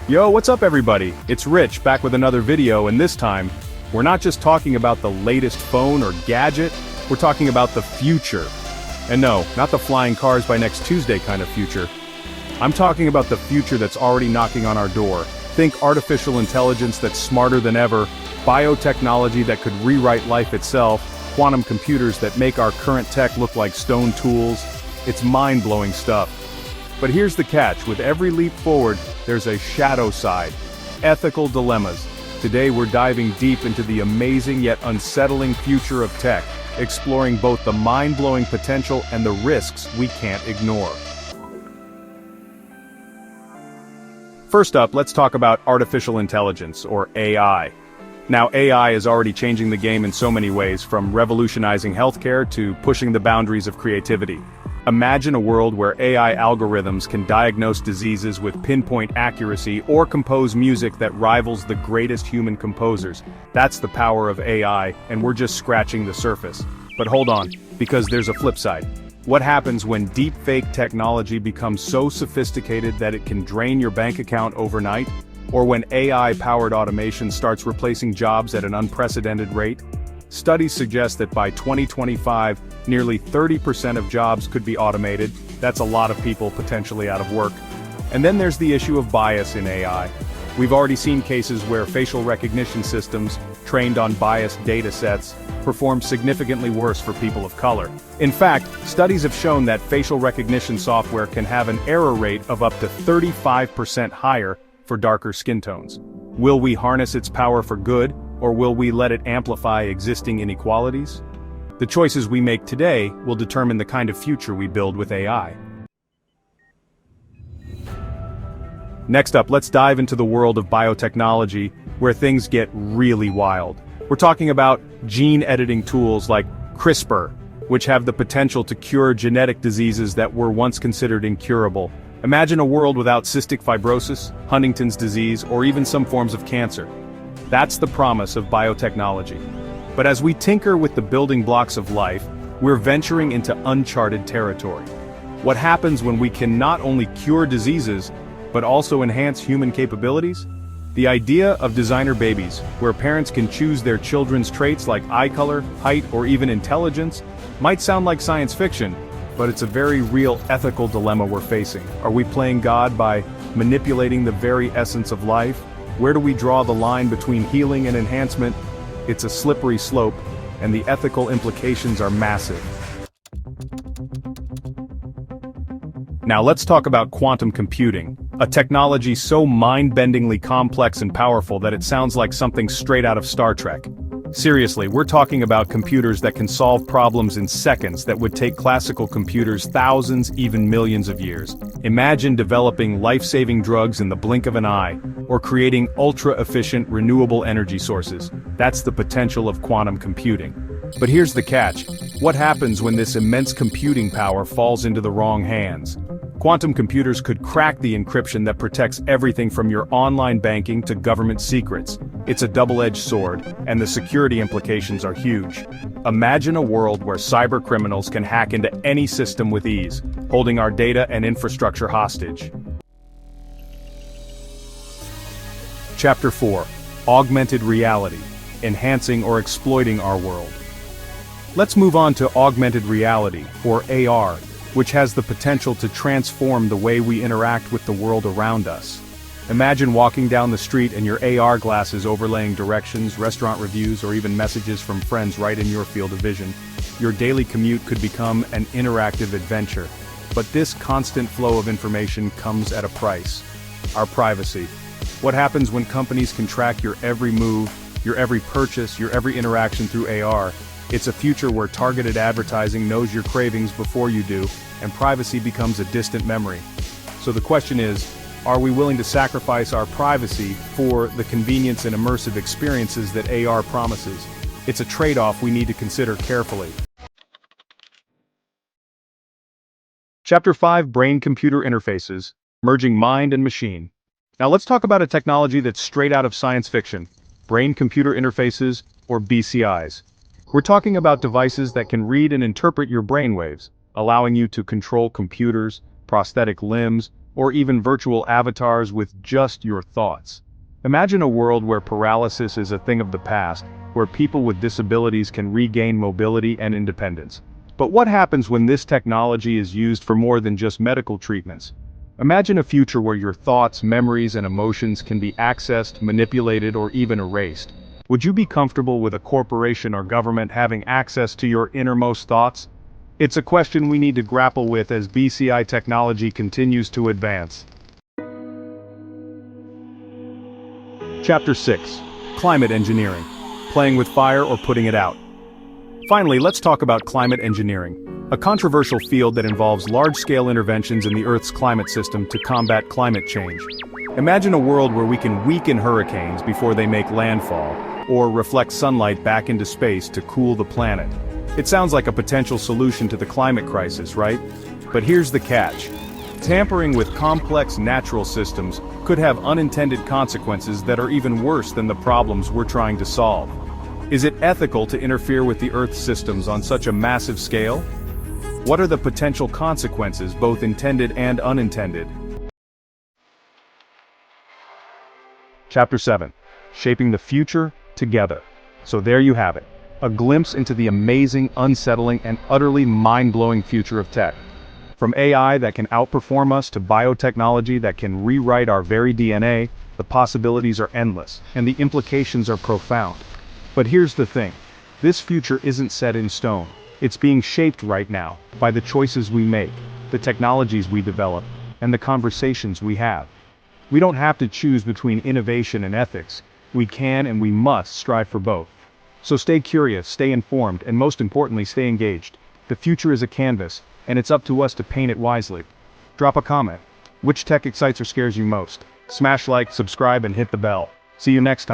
Yo, what's up everybody? It's Rich back with another video, and this time, we're not just talking about the latest phone or gadget, we're talking about the future. And no, not the flying cars by next Tuesday kind of future. I'm talking about the future that's already knocking on our door. Think artificial intelligence that's smarter than ever, biotechnology that could rewrite life itself, quantum computers that make our current tech look like stone tools. It's mind-blowing stuff. But here's the catch, with every leap forward, there's a shadow side. Ethical dilemmas. Today we're diving deep into the amazing yet unsettling future of tech, exploring both the mind-blowing potential and the risks we can't ignore. First up, let's talk about artificial intelligence, or AI. Now, AI is already changing the game in so many ways, from revolutionizing healthcare to pushing the boundaries of creativity. Imagine a world where AI algorithms can diagnose diseases with pinpoint accuracy or compose music that rivals the greatest human composers. That's the power of AI, and we're just scratching the surface. But hold on, because there's a flip side. What happens when deepfake technology becomes so sophisticated that it can drain your bank account overnight? Or when AI-powered automation starts replacing jobs at an unprecedented rate? Studies suggest that by 2025, nearly 30% of jobs could be automated. That's a lot of people potentially out of work. And then there's the issue of bias in AI. We've already seen cases where facial recognition systems, trained on biased data sets, perform significantly worse for people of color. In fact, studies have shown that facial recognition software can have an error rate of up to 35% higher for darker skin tones. Will we harness its power for good, or will we let it amplify existing inequalities? The choices we make today will determine the kind of future we build with AI. Next up, let's dive into the world of biotechnology, where things get really wild. We're talking about gene editing tools like CRISPR, which have the potential to cure genetic diseases that were once considered incurable. Imagine a world without cystic fibrosis, Huntington's disease, or even some forms of cancer. That's the promise of biotechnology. But as we tinker with the building blocks of life, we're venturing into uncharted territory. What happens when we can not only cure diseases, but also enhance human capabilities? The idea of designer babies, where parents can choose their children's traits like eye color, height, or even intelligence, might sound like science fiction, but it's a very real ethical dilemma we're facing. Are we playing God by manipulating the very essence of life? Where do we draw the line between healing and enhancement? It's a slippery slope, and the ethical implications are massive. Now let's talk about quantum computing, a technology so mind-bendingly complex and powerful that it sounds like something straight out of Star Trek. Seriously, we're talking about computers that can solve problems in seconds that would take classical computers thousands, even millions of years. Imagine developing life-saving drugs in the blink of an eye, or creating ultra-efficient renewable energy sources. That's the potential of quantum computing. But here's the catch. What happens when this immense computing power falls into the wrong hands? Quantum computers could crack the encryption that protects everything from your online banking to government secrets. It's a double-edged sword, and the security implications are huge. Imagine a world where cyber criminals can hack into any system with ease, holding our data and infrastructure hostage. Chapter 4. Augmented Reality. Enhancing or exploiting our world. Let's move on to augmented reality, or AR, which has the potential to transform the way we interact with the world around us. Imagine walking down the street and your AR glasses overlaying directions, restaurant reviews, or even messages from friends right in your field of vision. Your daily commute could become an interactive adventure. But this constant flow of information comes at a price. Our privacy. What happens when companies can track your every move, your every purchase, your every interaction through AR? It's a future where targeted advertising knows your cravings before you do, and privacy becomes a distant memory. So the question is, are we willing to sacrifice our privacy for the convenience and immersive experiences that AR promises? It's a trade-off we need to consider carefully. Chapter 5. Brain-computer interfaces, merging mind and machine. Now let's talk about a technology that's straight out of science fiction, brain-computer interfaces, or BCIs. We're talking about devices that can read and interpret your brainwaves, allowing you to control computers, prosthetic limbs, or even virtual avatars with just your thoughts. Imagine a world where paralysis is a thing of the past, where people with disabilities can regain mobility and independence. But what happens when this technology is used for more than just medical treatments? Imagine a future where your thoughts, memories, and emotions can be accessed, manipulated, or even erased. Would you be comfortable with a corporation or government having access to your innermost thoughts? It's a question we need to grapple with as BCI technology continues to advance. Chapter 6. Climate Engineering. Playing with fire or putting it out. Finally, let's talk about climate engineering, a controversial field that involves large-scale interventions in the Earth's climate system to combat climate change. Imagine a world where we can weaken hurricanes before they make landfall, or reflect sunlight back into space to cool the planet. It sounds like a potential solution to the climate crisis, right? But here's the catch. Tampering with complex natural systems could have unintended consequences that are even worse than the problems we're trying to solve. Is it ethical to interfere with the Earth's systems on such a massive scale? What are the potential consequences, both intended and unintended? Chapter 7. Shaping the Future Together. So there you have it. A glimpse into the amazing, unsettling, and utterly mind-blowing future of tech. From AI that can outperform us to biotechnology that can rewrite our very DNA, the possibilities are endless, and the implications are profound. But here's the thing. This future isn't set in stone. It's being shaped right now by the choices we make, the technologies we develop, and the conversations we have. We don't have to choose between innovation and ethics. We can and we must strive for both. So stay curious, stay informed, and most importantly, stay engaged. The future is a canvas, and it's up to us to paint it wisely. Drop a comment. Which tech excites or scares you most? Smash like, subscribe, and hit the bell. See you next time.